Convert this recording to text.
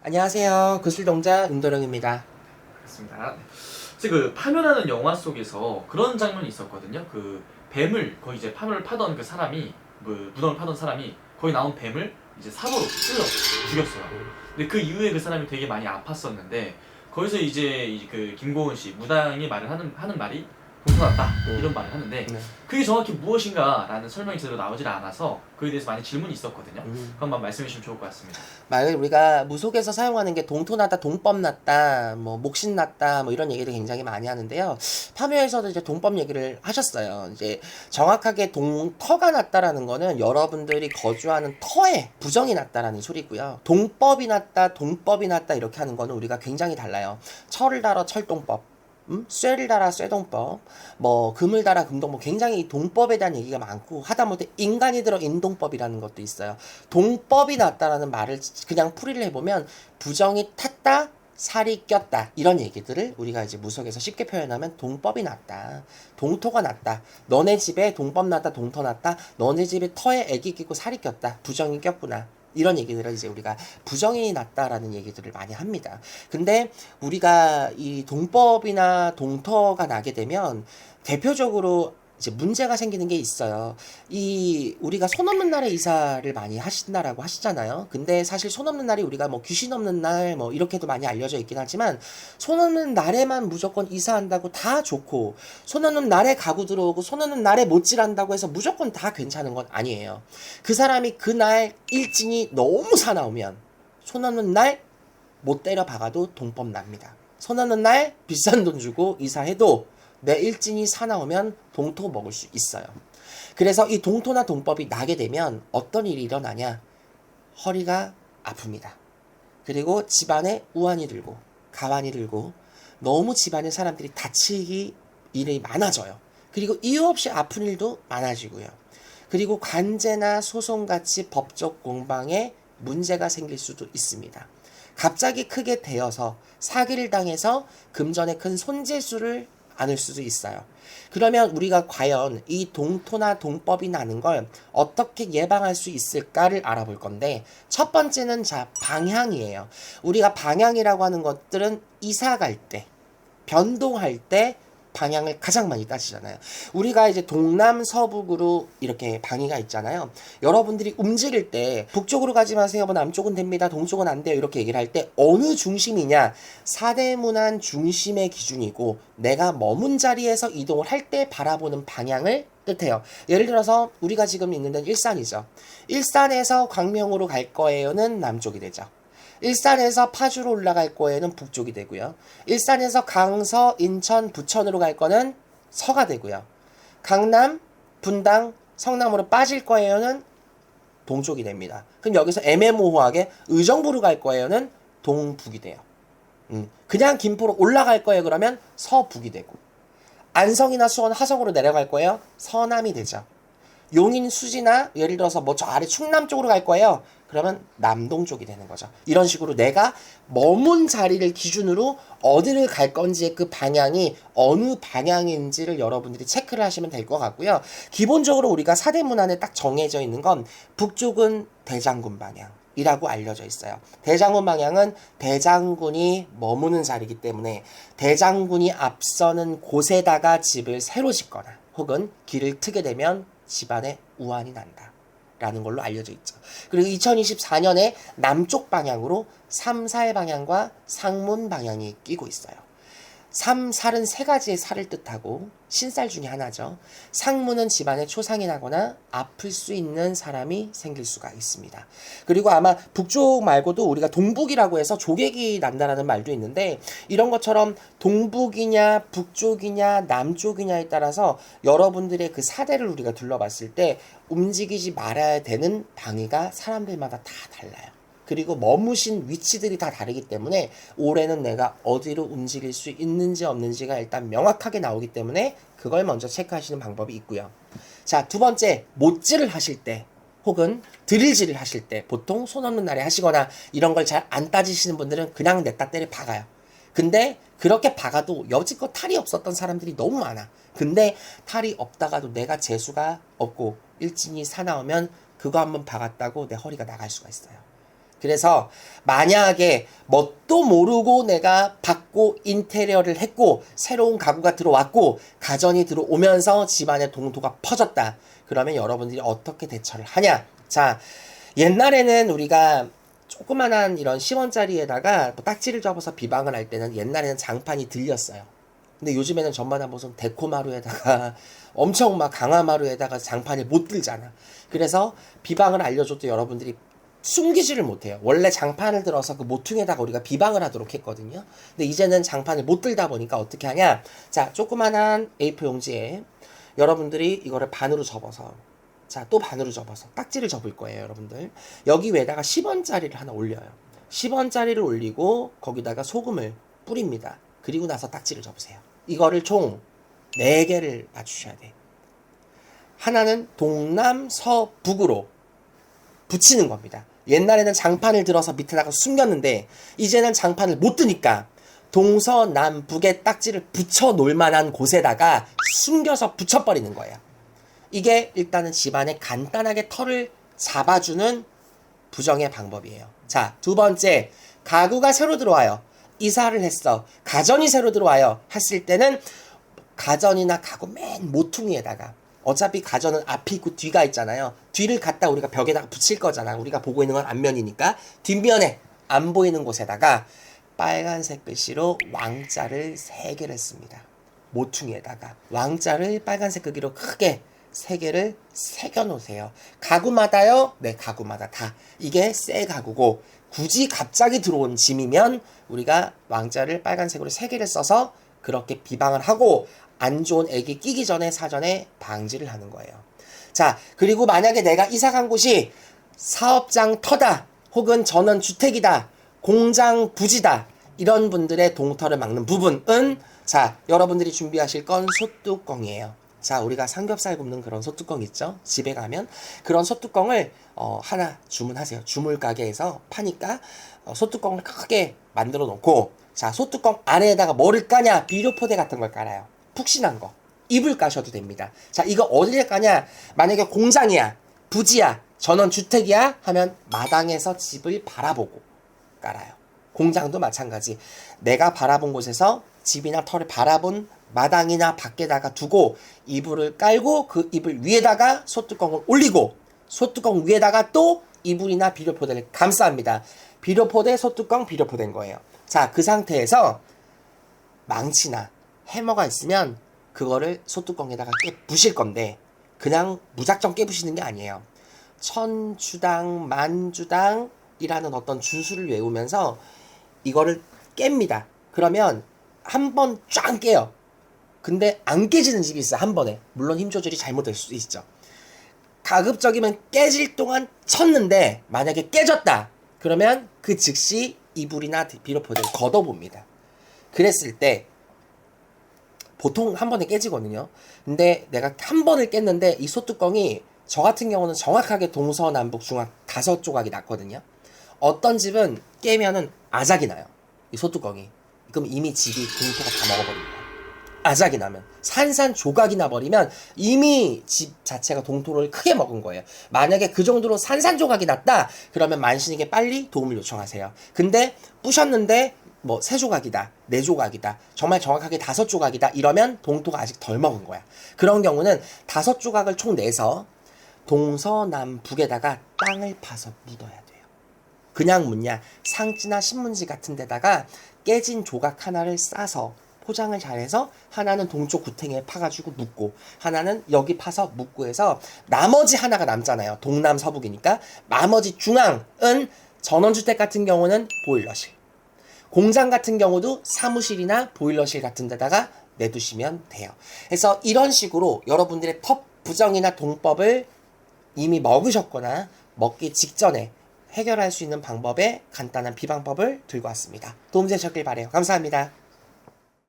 안녕하세요. 구슬동자 윤도령입니다. 맞습니다. 사실 그 파묘라는 영화 속에서 그런 장면이 있었거든요. 그 뱀을 거의 이제 파묘를 파던 그 사람이 무덤을 파던 사람이 거기 나온 뱀을 이제 사고로 찔러 죽였어요. 근데 그 이후에 그 사람이 되게 많이 아팠었는데 거기서 이제 그 김고은 씨 무당이 말을 하는 말이 동서났다 이런 말을 하는데 네. 그게 정확히 무엇인가라는 설명이 제대로 나오질 않아서 그에 대해서 많이 질문이 있었거든요. 그것만 말씀해 주시면 좋을 것 같습니다. 만약에 우리가 무속에서 사용하는 게 동토났다, 동법났다, 뭐 목신났다, 뭐 이런 얘기를 굉장히 많이 하는데요. 파묘에서도 이제 동법 얘기를 하셨어요. 이제 정확하게 동터가 났다라는 거는 여러분들이 거주하는 터에 부정이 났다라는 소리고요. 동법이 났다, 동법이 났다 이렇게 하는 거는 우리가 굉장히 달라요. 철을 달아 철동법. 쇠를 달아 쇠동법, 뭐 금을 달아 금동법, 굉장히 이 동법에 대한 얘기가 많고 하다못해 인간이 들어 인동법이라는 것도 있어요. 동법이 났다라는 말을 그냥 풀이를 해보면 부정이 탔다, 살이 꼈다 이런 얘기들을 우리가 이제 무속에서 쉽게 표현하면 동법이 났다, 동토가 났다, 너네 집에 동법 났다, 동토 났다, 너네 집에 터에 애기 끼고 살이 꼈다, 부정이 꼈구나. 이런 얘기들을 이제 우리가 부정이 났다라는 얘기들을 많이 합니다. 근데 우리가 이 동법이나 동터가 나게 되면 대표적으로 이제 문제가 생기는 게 있어요. 이 우리가 손 없는 날에 이사를 많이 하신다라고 하시잖아요. 근데 사실 손 없는 날이 우리가 뭐 귀신 없는 날 뭐 이렇게도 많이 알려져 있긴 하지만 손 없는 날에만 무조건 이사한다고 다 좋고 손 없는 날에 가구 들어오고 손 없는 날에 못질한다고 해서 무조건 다 괜찮은 건 아니에요. 그 사람이 그날 일진이 너무 사나우면 손 없는 날 못 때려 박아도 동법 납니다. 손 없는 날 비싼 돈 주고 이사해도 내 일진이 사나우면 동토 먹을 수 있어요. 그래서 이 동토나 동법이 나게 되면 어떤 일이 일어나냐? 허리가 아픕니다. 그리고 집안에 우환이 들고 가환이 들고 너무 집안에 사람들이 다치기 일이 많아져요. 그리고 이유 없이 아픈 일도 많아지고요. 그리고 관제나 소송같이 법적 공방에 문제가 생길 수도 있습니다. 갑자기 크게 되어서 사기를 당해서 금전에 큰 손재수를 않을 수도 있어요. 그러면 우리가 과연 이 동토나 동법이 나는 걸 어떻게 예방할 수 있을까를 알아볼 건데 첫 번째는 방향이에요. 우리가 방향이라고 하는 것들은 이사 갈 때, 변동할 때 방향을 가장 많이 따지잖아요. 우리가 이제 동남서북으로 이렇게 방위가 있잖아요. 여러분들이 움직일 때 북쪽으로 가지 마세요. 뭐 남쪽은 됩니다. 동쪽은 안 돼요. 이렇게 얘기를 할 때 어느 중심이냐? 사대문안 중심의 기준이고 내가 머문 자리에서 이동을 할 때 바라보는 방향을 뜻해요. 예를 들어서 우리가 지금 있는 데는 일산이죠. 일산에서 광명으로 갈 거예요는 남쪽이 되죠. 일산에서 파주로 올라갈 거에는 북쪽이 되고요. 일산에서 강서, 인천, 부천으로 갈 거는 서가 되고요. 강남, 분당, 성남으로 빠질 거에는 동쪽이 됩니다. 그럼 여기서 애매모호하게 의정부로 갈 거에는 동북이 돼요. 그냥 김포로 올라갈 거예요. 그러면 서북이 되고 안성이나 수원, 화성으로 내려갈 거예요. 서남이 되죠. 용인, 수지나 예를 들어서 뭐 저 아래 충남 쪽으로 갈 거예요. 그러면 남동 쪽이 되는 거죠. 이런 식으로 내가 머문 자리를 기준으로 어디를 갈 건지의 그 방향이 어느 방향인지를 여러분들이 체크를 하시면 될 것 같고요. 기본적으로 우리가 사대문안에 딱 정해져 있는 건 북쪽은 대장군 방향이라고 알려져 있어요. 대장군 방향은 대장군이 머무는 자리이기 때문에 대장군이 앞서는 곳에다가 집을 새로 짓거나 혹은 길을 트게 되면 집안에 우환이 난다 라는 걸로 알려져 있죠. 그리고 2024년에 남쪽 방향으로 삼살 방향과 상문 방향이 끼고 있어요. 삼살은 세 가지의 살을 뜻하고 신살 중에 하나죠. 상문은 집안에 초상이 나거나 아플 수 있는 사람이 생길 수가 있습니다. 그리고 아마 북쪽 말고도 우리가 동북이라고 해서 조객이 난다라는 말도 있는데 이런 것처럼 동북이냐 북쪽이냐 남쪽이냐에 따라서 여러분들의 그 사대를 우리가 둘러봤을 때 움직이지 말아야 되는 방위가 사람들마다 다 달라요. 그리고 머무신 위치들이 다 다르기 때문에 올해는 내가 어디로 움직일 수 있는지 없는지가 일단 명확하게 나오기 때문에 그걸 먼저 체크하시는 방법이 있고요. 자, 두 번째, 못질을 하실 때 혹은 드릴질을 하실 때 보통 손 없는 날에 하시거나 이런 걸 잘 안 따지시는 분들은 그냥 냈다 때려 박아요. 근데 그렇게 박아도 여지껏 탈이 없었던 사람들이 너무 많아. 근데 탈이 없다가도 내가 재수가 없고 일진이 사나우면 그거 한번 박았다고 내 허리가 나갈 수가 있어요. 그래서 만약에 뭣도 모르고 내가 받고 인테리어를 했고 새로운 가구가 들어왔고 가전이 들어오면서 집안의 동토가 퍼졌다. 그러면 여러분들이 어떻게 대처를 하냐? 자, 옛날에는 우리가 조그만한 이런 10원짜리에다가 뭐 딱지를 접어서 비방을 할 때는 옛날에는 장판이 들렸어요. 근데 요즘에는 전반한 무슨 데코마루에다가 엄청 막 강화마루에다가 장판을 못 들잖아. 그래서 비방을 알려줘도 여러분들이 숨기지를 못해요. 원래 장판을 들어서 그 모퉁이에다가 우리가 비방을 하도록 했거든요. 근데 이제는 장판을 못 들다 보니까 어떻게 하냐? 자, 조그만한 A4 용지에 여러분들이 이거를 반으로 접어서, 자, 또 반으로 접어서 딱지를 접을 거예요, 여러분들. 여기 위에다가 10원짜리를 하나 올려요. 10원짜리를 올리고 거기다가 소금을 뿌립니다. 그리고 나서 딱지를 접으세요. 이거를 총 4개를 맞추셔야 돼. 하나는 동남, 서, 북으로 붙이는 겁니다. 옛날에는 장판을 들어서 밑에다가 숨겼는데 이제는 장판을 못 드니까 동서남북의 딱지를 붙여 놓을 만한 곳에다가 숨겨서 붙여버리는 거예요. 이게 일단은 집안에 간단하게 털을 잡아주는 부정의 방법이에요. 자, 두 번째, 가구가 새로 들어와요. 이사를 했어. 가전이 새로 들어와요. 했을 때는 가전이나 가구 맨 모퉁이에다가, 어차피 가전은 앞이 있고 뒤가 있잖아요. 뒤를 갖다 우리가 벽에다가 붙일 거잖아. 우리가 보고 있는 건 앞면이니까 뒷면에 안 보이는 곳에다가 빨간색 글씨로 왕자를 3개를 씁니다. 모퉁이에다가 왕자를 빨간색 크기로 크게 3개를 새겨 놓으세요. 가구마다요? 네, 가구마다 다. 이게 새 가구고, 굳이 갑자기 들어온 짐이면 우리가 왕자를 빨간색으로 3개를 써서 그렇게 비방을 하고 안 좋은 액이 끼기 전에 사전에 방지를 하는 거예요. 자, 그리고 만약에 내가 이사 간 곳이 사업장 터다, 혹은 전원주택이다, 공장 부지다, 이런 분들의 동터를 막는 부분은, 자, 여러분들이 준비하실 건 소뚜껑이에요. 자, 우리가 삼겹살 굽는 그런 소뚜껑 있죠? 집에 가면 그런 소뚜껑을 하나 주문하세요. 주물 가게에서 파니까 소뚜껑을 크게 만들어 놓고, 자, 소뚜껑 아래에다가 뭐를 까냐? 비료포대 같은 걸 깔아요. 푹신한 거. 이불 까셔도 됩니다. 자, 이거 어디에 까냐? 만약에 공장이야, 부지야, 전원주택이야 하면 마당에서 집을 바라보고 깔아요. 공장도 마찬가지. 내가 바라본 곳에서 집이나 터를 바라본 마당이나 밖에다가 두고 이불을 깔고 그 이불 위에다가 소뚜껑을 올리고 소뚜껑 위에다가 또 이불이나 비료포대를 감쌉니다. 비료포대, 소뚜껑, 비료포대인 거예요. 자, 그 상태에서 망치나 해머가 있으면 그거를 소뚜껑에다가 깨부실 건데, 그냥 무작정 깨부시는 게 아니에요. 천주당, 만주당이라는 어떤 주수를 외우면서 이거를 깹니다. 그러면 한 번 쫙 깨요. 근데 안 깨지는 집이 있어요, 한 번에. 물론 힘 조절이 잘못될 수도 있죠. 가급적이면 깨질 동안 쳤는데 만약에 깨졌다 그러면 그 즉시 이불이나 비료포대를 걷어봅니다. 그랬을 때 보통 한 번에 깨지거든요. 근데 내가 한 번을 깼는데 이 소뚜껑이, 저 같은 경우는 정확하게 동서남북 중앙 5조각이 났거든요. 어떤 집은 깨면은 아작이 나요, 이 소뚜껑이. 그럼 이미 집이 동토가 다 먹어버립니다. 아작이 나면, 산산조각이 나버리면 이미 집 자체가 동토를 크게 먹은 거예요. 만약에 그 정도로 산산조각이 났다 그러면 만신에게 빨리 도움을 요청하세요. 근데 부셨는데 뭐 3조각이다, 4조각이다, 정말 정확하게 5조각이다 이러면 동토가 아직 덜 먹은 거야. 그런 경우는 5조각을 총 내서 동서남북에다가 땅을 파서 묻어야 돼요. 그냥 묻냐, 상지나 신문지 같은 데다가 깨진 조각 하나를 싸서 포장을 잘해서 하나는 동쪽 구탱이에 파가지고 묻고 하나는 여기 파서 묻고 해서 나머지 하나가 남잖아요. 동남 서북이니까 나머지 중앙은 전원주택 같은 경우는 보일러실, 공장 같은 경우도 사무실이나 보일러실 같은 데다가 내두시면 돼요. 그래서 이런 식으로 여러분들의 텁 부정이나 동법을 이미 먹으셨거나 먹기 직전에 해결할 수 있는 방법의 간단한 비방법을 들고 왔습니다. 도움 되셨길 바라요. 감사합니다.